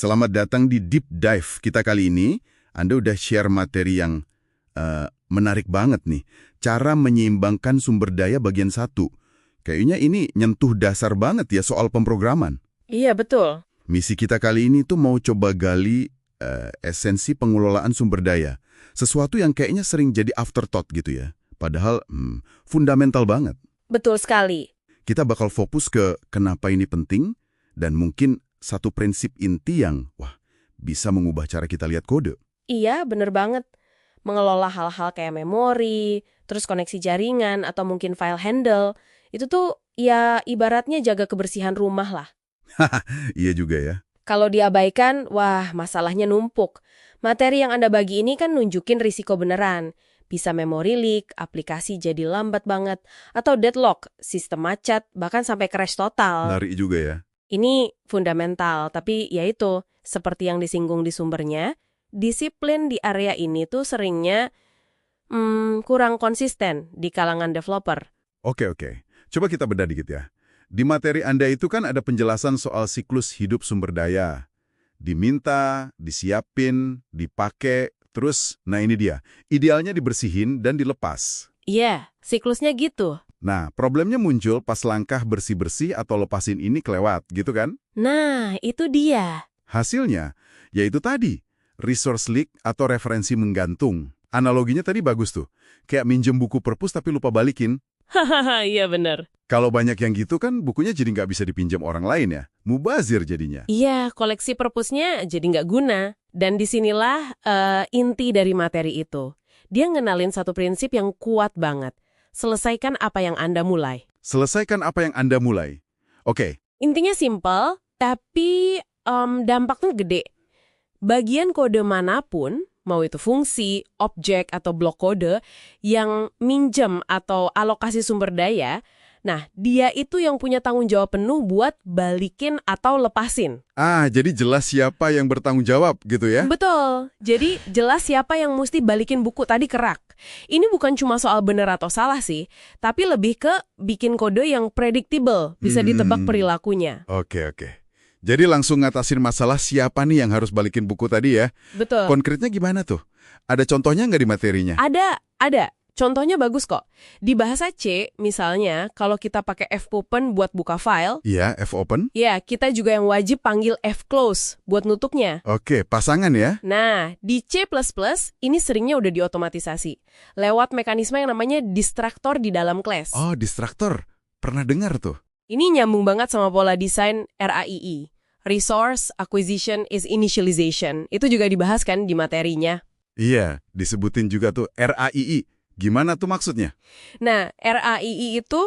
Selamat datang di Deep Dive kita kali ini. Anda udah share materi yang menarik banget nih. Cara menyeimbangkan sumber daya bagian 1. Kayaknya ini nyentuh dasar banget ya soal pemrograman. Iya, betul. Misi kita kali ini tuh mau coba gali esensi pengelolaan sumber daya. Sesuatu yang kayaknya sering jadi afterthought gitu ya. Padahal fundamental banget. Betul sekali. Kita bakal fokus ke kenapa ini penting dan mungkin satu prinsip inti yang, bisa mengubah cara kita lihat kode. Iya, bener banget. Mengelola hal-hal kayak memori, terus koneksi jaringan, atau mungkin file handle, itu tuh ya ibaratnya jaga kebersihan rumah lah. Iya juga ya. Kalau diabaikan, masalahnya numpuk. Materi yang Anda bagi ini kan nunjukin risiko beneran. Bisa memory leak, aplikasi jadi lambat banget, atau deadlock, sistem macet, bahkan sampai crash total. Ngeri juga ya. Ini fundamental, tapi ya itu, seperti yang disinggung di sumbernya, disiplin di area ini tuh seringnya kurang konsisten di kalangan developer. Oke. Coba kita bedah dikit ya. Di materi Anda itu kan ada penjelasan soal siklus hidup sumber daya. Diminta, disiapin, dipakai, terus, nah ini dia. Idealnya dibersihin dan dilepas. Iya, siklusnya gitu. Nah, problemnya muncul pas langkah bersih-bersih atau lepasin ini kelewat, gitu kan? Nah, itu dia. Hasilnya, yaitu tadi, resource leak atau referensi menggantung. Analoginya tadi bagus tuh. Kayak minjem buku perpus tapi lupa balikin. Hahaha, iya bener. Kalau banyak yang gitu kan bukunya jadi nggak bisa dipinjam orang lain ya. Mubazir jadinya. Iya, koleksi perpusnya jadi nggak guna. Dan disinilah inti dari materi itu. Dia ngenalin satu prinsip yang kuat banget. Selesaikan apa yang Anda mulai. Selesaikan apa yang Anda mulai. Oke. Intinya simple, tapi dampaknya gede. Bagian kode manapun, mau itu fungsi, objek, atau blok kode, yang minjem atau alokasi sumber daya, nah, dia itu yang punya tanggung jawab penuh buat balikin atau lepasin. Jadi jelas siapa yang bertanggung jawab gitu ya? Betul. Jadi jelas siapa yang mesti balikin buku tadi ke rak. Ini bukan cuma soal benar atau salah sih, tapi lebih ke bikin kode yang predictable, bisa ditebak perilakunya. Oke. Jadi langsung ngatasin masalah siapa nih yang harus balikin buku tadi ya? Betul. Konkretnya gimana tuh? Ada contohnya nggak di materinya? Ada. Contohnya bagus kok. Di bahasa C, misalnya, kalau kita pakai fopen buat buka file, Iya, fopen. ya kita juga yang wajib panggil fclose buat nutupnya. Oke, pasangan ya? Nah, di C++, ini seringnya udah diotomatisasi. Lewat mekanisme yang namanya distractor di dalam class. Oh, distractor. Pernah dengar tuh. Ini nyambung banget sama pola desain RAII. Resource Acquisition is Initialization. Itu juga dibahas kan di materinya. Iya, disebutin juga tuh RAII. Gimana tuh maksudnya? Nah, RAII itu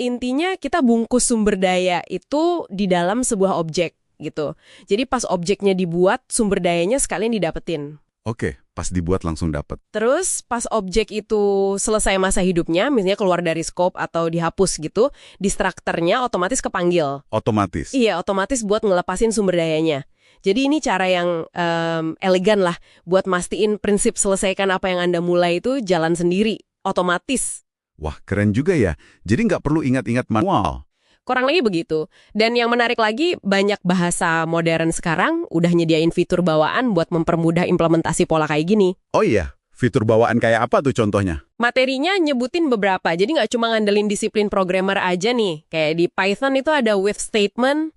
intinya kita bungkus sumber daya itu di dalam sebuah objek gitu. Jadi pas objeknya dibuat, sumber dayanya sekalian didapetin. Oke, pas dibuat langsung dapat. Terus pas objek itu selesai masa hidupnya, misalnya keluar dari scope atau dihapus gitu, distractornya otomatis kepanggil. Otomatis. Iya, otomatis buat ngelepasin sumber dayanya. Jadi ini cara yang elegan lah buat mastiin prinsip selesaikan apa yang Anda mulai itu jalan sendiri, otomatis. Wah, keren juga ya. Jadi nggak perlu ingat-ingat manual. Kurang lebih begitu. Dan yang menarik lagi, banyak bahasa modern sekarang udah nyediain fitur bawaan buat mempermudah implementasi pola kayak gini. Oh iya, fitur bawaan kayak apa tuh contohnya? Materinya nyebutin beberapa, jadi nggak cuma ngandelin disiplin programmer aja nih. Kayak di Python itu ada with statement.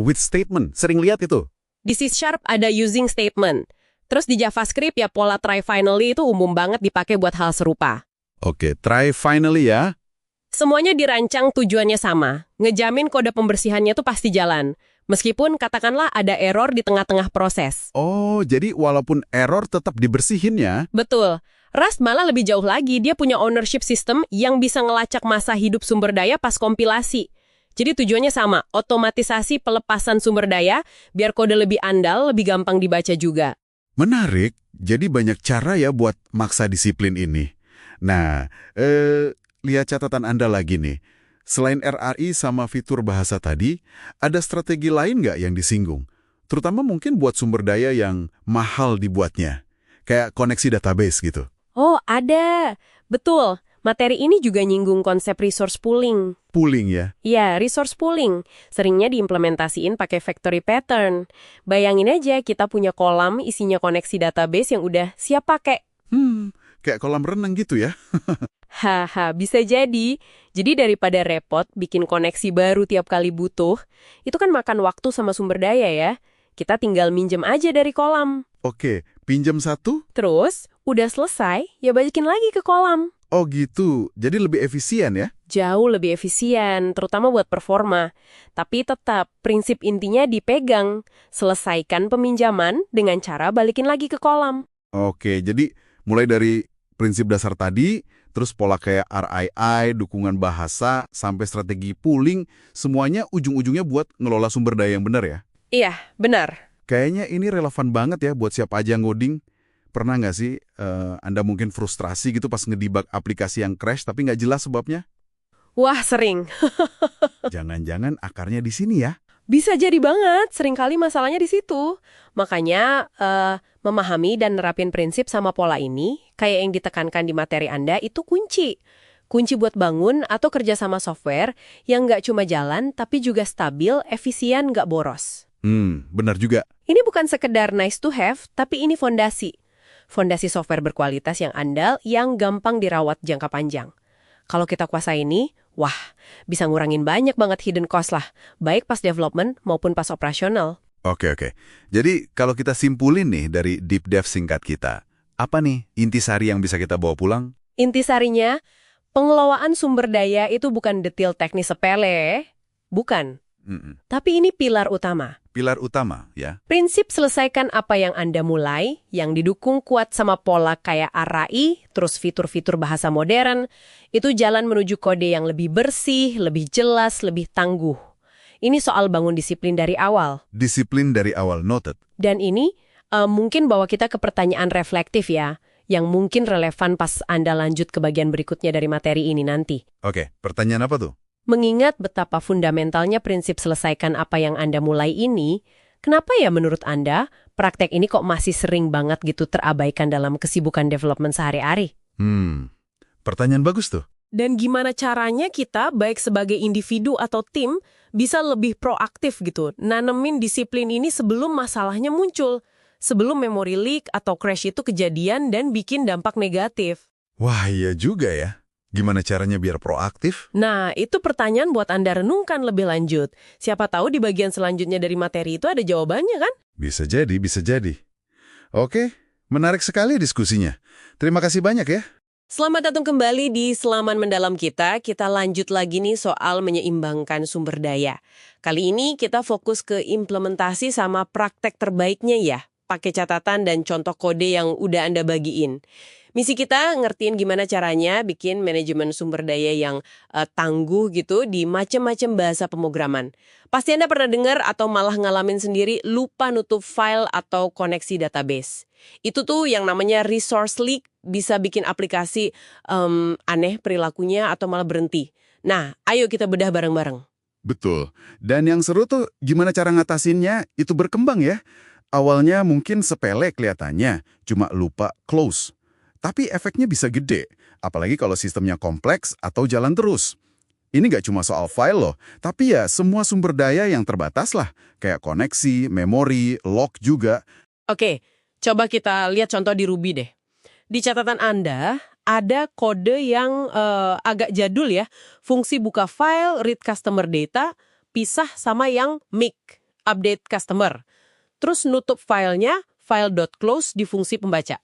With statement. Sering lihat itu. Di C# ada using statement. Terus di JavaScript ya pola try finally itu umum banget dipakai buat hal serupa. Oke, try finally ya. Semuanya dirancang tujuannya sama. Ngejamin kode pembersihannya tuh pasti jalan. Meskipun katakanlah ada error di tengah-tengah proses. Oh, jadi walaupun error tetap dibersihin ya? Betul. Rust malah lebih jauh lagi. Dia punya ownership system yang bisa ngelacak masa hidup sumber daya pas kompilasi. Jadi tujuannya sama, otomatisasi pelepasan sumber daya biar kode lebih andal, lebih gampang dibaca juga. Menarik. Jadi banyak cara ya buat maksa disiplin ini. Nah, lihat catatan Anda lagi nih. Selain RAI sama fitur bahasa tadi, ada strategi lain nggak yang disinggung? Terutama mungkin buat sumber daya yang mahal dibuatnya. Kayak koneksi database gitu. Oh, ada. Betul. Materi ini juga nyinggung konsep resource pooling. Pooling ya? Ya, resource pooling. Seringnya diimplementasiin pakai factory pattern. Bayangin aja kita punya kolam isinya koneksi database yang udah siap pakai. Kayak kolam renang gitu ya? Haha, bisa jadi. Jadi daripada repot bikin koneksi baru tiap kali butuh, itu kan makan waktu sama sumber daya ya. Kita tinggal minjem aja dari kolam. Oke, pinjam satu? Terus, udah selesai, ya balikin lagi ke kolam. Oh gitu, jadi lebih efisien ya? Jauh lebih efisien, terutama buat performa. Tapi tetap, prinsip intinya dipegang. Selesaikan peminjaman dengan cara balikin lagi ke kolam. Oke, jadi mulai dari prinsip dasar tadi, terus pola kayak RII, dukungan bahasa, sampai strategi pooling, semuanya ujung-ujungnya buat ngelola sumber daya yang benar ya? Iya, benar. Kayaknya ini relevan banget ya buat siapa aja yang ngoding. Pernah nggak sih Anda mungkin frustrasi gitu pas ngedebug aplikasi yang crash tapi nggak jelas sebabnya? Wah, sering. Jangan-jangan akarnya di sini ya? Bisa jadi banget, seringkali masalahnya di situ. Makanya, memahami dan nerapin prinsip sama pola ini, kayak yang ditekankan di materi Anda, itu kunci. Kunci buat bangun atau kerjasama software yang nggak cuma jalan, tapi juga stabil, efisien, nggak boros. Benar juga. Ini bukan sekedar nice to have, tapi ini fondasi. Fondasi software berkualitas yang andal, yang gampang dirawat jangka panjang. Kalau kita kuasai ini, wah, bisa ngurangin banyak banget hidden cost lah, baik pas development maupun pas operasional. Oke. Jadi kalau kita simpulin nih dari deep dive singkat kita, apa nih intisari yang bisa kita bawa pulang? Intisarinya, pengelolaan sumber daya itu bukan detail teknis sepele, bukan. Tapi ini pilar utama. Pilar utama ya. Prinsip selesaikan apa yang Anda mulai, yang didukung kuat sama pola kayak RAI, terus fitur-fitur bahasa modern, itu jalan menuju kode yang lebih bersih, lebih jelas, lebih tangguh. Ini soal bangun disiplin dari awal. Disiplin dari awal, noted. Dan ini mungkin bawa kita ke pertanyaan reflektif ya, yang mungkin relevan pas Anda lanjut ke bagian berikutnya dari materi ini nanti. Oke, pertanyaan apa tuh? Mengingat betapa fundamentalnya prinsip selesaikan apa yang Anda mulai ini, kenapa ya menurut Anda praktek ini kok masih sering banget gitu terabaikan dalam kesibukan development sehari-hari? Pertanyaan bagus tuh. Dan gimana caranya kita, baik sebagai individu atau tim, bisa lebih proaktif gitu, nanemin disiplin ini sebelum masalahnya muncul, sebelum memory leak atau crash itu kejadian dan bikin dampak negatif. Wah, iya juga ya. Gimana caranya biar proaktif? Nah, itu pertanyaan buat Anda renungkan lebih lanjut. Siapa tahu di bagian selanjutnya dari materi itu ada jawabannya kan? Bisa jadi, bisa jadi. Oke, menarik sekali diskusinya. Terima kasih banyak ya. Selamat datang kembali di Selaman Mendalam kita. Kita lanjut lagi nih soal menyeimbangkan sumber daya. Kali ini kita fokus ke implementasi sama praktek terbaiknya ya. Pakai catatan dan contoh kode yang udah Anda bagiin. Misi kita ngertiin gimana caranya bikin manajemen sumber daya yang tangguh gitu di macam-macam bahasa pemrograman. Pasti Anda pernah dengar atau malah ngalamin sendiri lupa nutup file atau koneksi database. Itu tuh yang namanya resource leak, bisa bikin aplikasi aneh perilakunya atau malah berhenti. Nah, ayo kita bedah bareng-bareng. Betul. Dan yang seru tuh gimana cara ngatasinnya itu berkembang ya. Awalnya mungkin sepele kelihatannya, cuma lupa close. Tapi efeknya bisa gede, apalagi kalau sistemnya kompleks atau jalan terus. Ini nggak cuma soal file loh, tapi ya semua sumber daya yang terbatas lah, kayak koneksi, memori, log juga. Oke, coba kita lihat contoh di Ruby deh. Di catatan Anda, ada kode yang agak jadul ya, fungsi buka file, read customer data, pisah sama yang make, update customer. Terus nutup filenya, file.close di fungsi pembaca.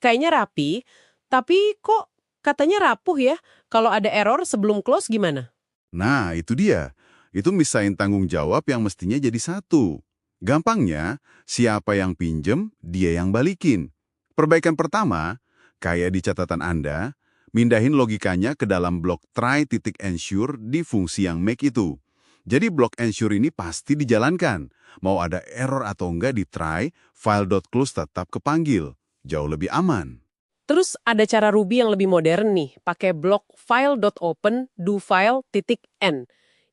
Kayaknya rapi, tapi kok katanya rapuh ya? Kalau ada error sebelum close gimana? Nah, itu dia. Itu misahin tanggung jawab yang mestinya jadi satu. Gampangnya, siapa yang pinjem, dia yang balikin. Perbaikan pertama, kayak di catatan Anda, mindahin logikanya ke dalam blok try.ensure di fungsi yang make itu. Jadi blok ensure ini pasti dijalankan. Mau ada error atau enggak di try, file.close tetap kepanggil. Jauh lebih aman. Terus ada cara Ruby yang lebih modern nih, pakai blok file.open do file.n.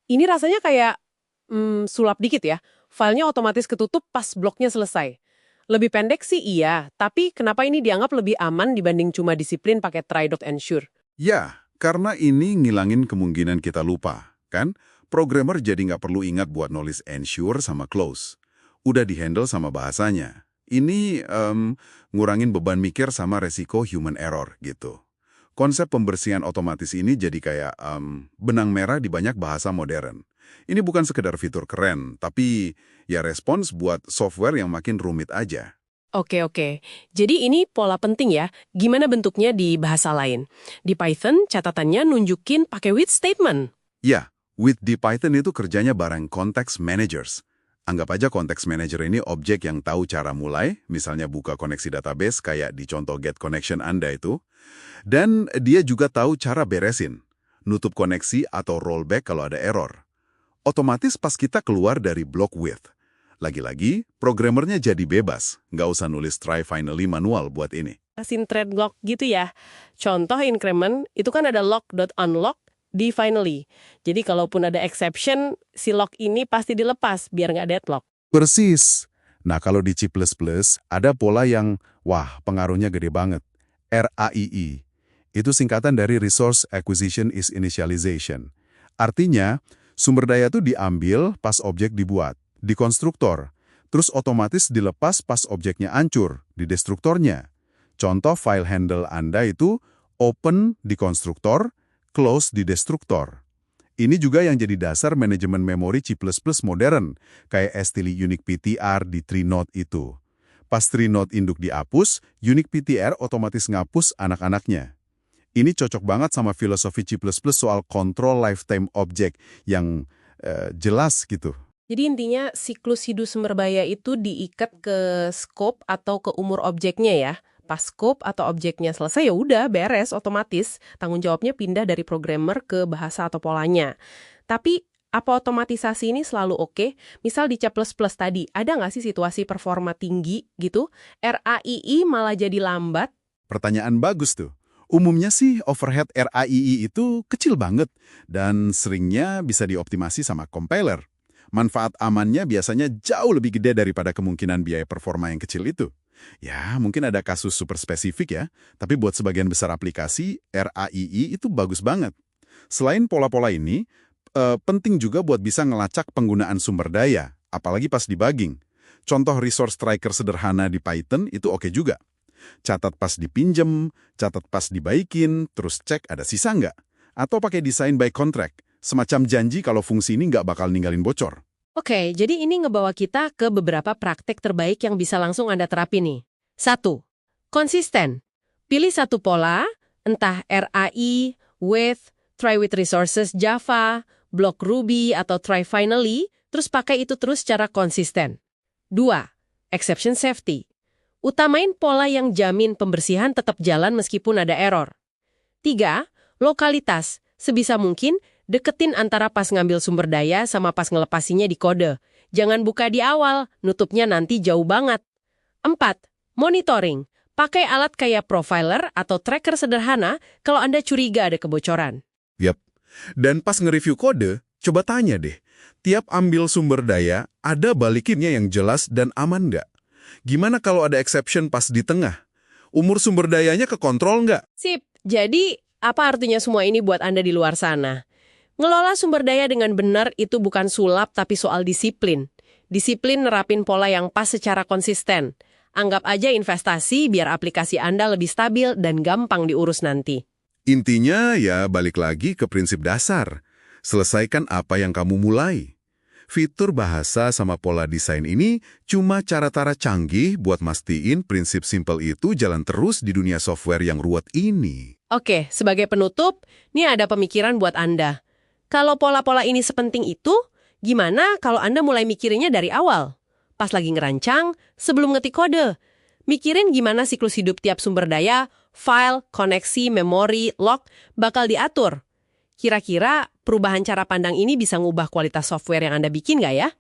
Ini rasanya kayak sulap dikit ya. Filenya otomatis ketutup pas bloknya selesai. Lebih pendek sih iya, tapi kenapa ini dianggap lebih aman dibanding cuma disiplin pakai try.ensure? Ya, karena ini ngilangin kemungkinan kita lupa, kan? Programmer jadi nggak perlu ingat buat nulis ensure sama close. Udah dihandle sama bahasanya. Ini ngurangin beban mikir sama resiko human error gitu. Konsep pembersihan otomatis ini jadi kayak benang merah di banyak bahasa modern. Ini bukan sekedar fitur keren, tapi ya respons buat software yang makin rumit aja. Oke, oke. Jadi ini pola penting ya. Gimana bentuknya di bahasa lain? Di Python, catatannya nunjukin pakai with statement. Ya, with di Python itu kerjanya bareng context managers. Anggap aja context manager ini objek yang tahu cara mulai, misalnya buka koneksi database kayak di contoh get connection Anda itu. Dan dia juga tahu cara beresin, nutup koneksi atau rollback kalau ada error. Otomatis pas kita keluar dari block with. Lagi-lagi, programmernya jadi bebas, nggak usah nulis try finally manual buat ini. Asin thread lock gitu ya. Contoh increment, itu kan ada lock.unlock di finally. Jadi kalaupun ada exception, si lock ini pasti dilepas biar nggak deadlock. Persis. Nah, kalau di C++ ada pola yang, wah, pengaruhnya gede banget. RAII. Itu singkatan dari Resource Acquisition is Initialization. Artinya, sumber daya itu diambil pas objek dibuat, di konstruktor, terus otomatis dilepas pas objeknya hancur, di destruktornya. Contoh file handle Anda itu open di konstruktor, close di destruktor. Ini juga yang jadi dasar manajemen memori C++ modern, kayak std unique ptr di 3-node itu. Pas 3-node induk dihapus, unique ptr otomatis ngapus anak-anaknya. Ini cocok banget sama filosofi C++ soal control lifetime object yang jelas gitu. Jadi intinya siklus hidup sumber daya itu diikat ke scope atau ke umur objeknya ya. Pas scope atau objeknya selesai ya udah beres otomatis. Tanggung jawabnya pindah dari programmer ke bahasa atau polanya. Tapi apa otomatisasi ini selalu oke? Misal di C++ tadi, ada nggak sih situasi performa tinggi gitu? RAII malah jadi lambat? Pertanyaan bagus tuh. Umumnya sih overhead RAII itu kecil banget dan seringnya bisa dioptimasi sama compiler. Manfaat amannya biasanya jauh lebih gede daripada kemungkinan biaya performa yang kecil itu. Ya, mungkin ada kasus super spesifik ya, tapi buat sebagian besar aplikasi, RAII itu bagus banget. Selain pola-pola ini, penting juga buat bisa ngelacak penggunaan sumber daya, apalagi pas debugging. Contoh resource tracker sederhana di Python itu oke juga. Catat pas dipinjem, catat pas dibaikin, terus cek ada sisa nggak. Atau pakai design by contract, semacam janji kalau fungsi ini nggak bakal ninggalin bocor. Oke, jadi ini ngebawa kita ke beberapa praktek terbaik yang bisa langsung Anda terapi nih. 1. Konsisten. Pilih satu pola, entah RAI, with, try with resources Java, block Ruby, atau try finally, terus pakai itu terus secara konsisten. 2. Exception safety. Utamain pola yang jamin pembersihan tetap jalan meskipun ada error. 3. Lokalitas. Sebisa mungkin, deketin antara pas ngambil sumber daya sama pas ngelepasinya di kode. Jangan buka di awal, nutupnya nanti jauh banget. 4. Monitoring. Pakai alat kayak profiler atau tracker sederhana kalau Anda curiga ada kebocoran. Yap. Dan pas nge-review kode, coba tanya deh, tiap ambil sumber daya, ada balikinnya yang jelas dan aman nggak? Gimana kalau ada exception pas di tengah? Umur sumber dayanya kekontrol nggak? Sip, jadi apa artinya semua ini buat Anda di luar sana? Ngelola sumber daya dengan benar itu bukan sulap tapi soal disiplin. Disiplin nerapin pola yang pas secara konsisten. Anggap aja investasi biar aplikasi Anda lebih stabil dan gampang diurus nanti. Intinya ya balik lagi ke prinsip dasar. Selesaikan apa yang kamu mulai. Fitur bahasa sama pola desain ini cuma cara-cara canggih buat mastiin prinsip simpel itu jalan terus di dunia software yang ruwet ini. Oke, sebagai penutup, ini ada pemikiran buat Anda. Kalau pola-pola ini sepenting itu, gimana kalau Anda mulai mikirinnya dari awal? Pas lagi ngerancang, sebelum ngetik kode. Mikirin gimana siklus hidup tiap sumber daya, file, koneksi, memori, log, bakal diatur. Kira-kira perubahan cara pandang ini bisa ngubah kualitas software yang Anda bikin nggak ya?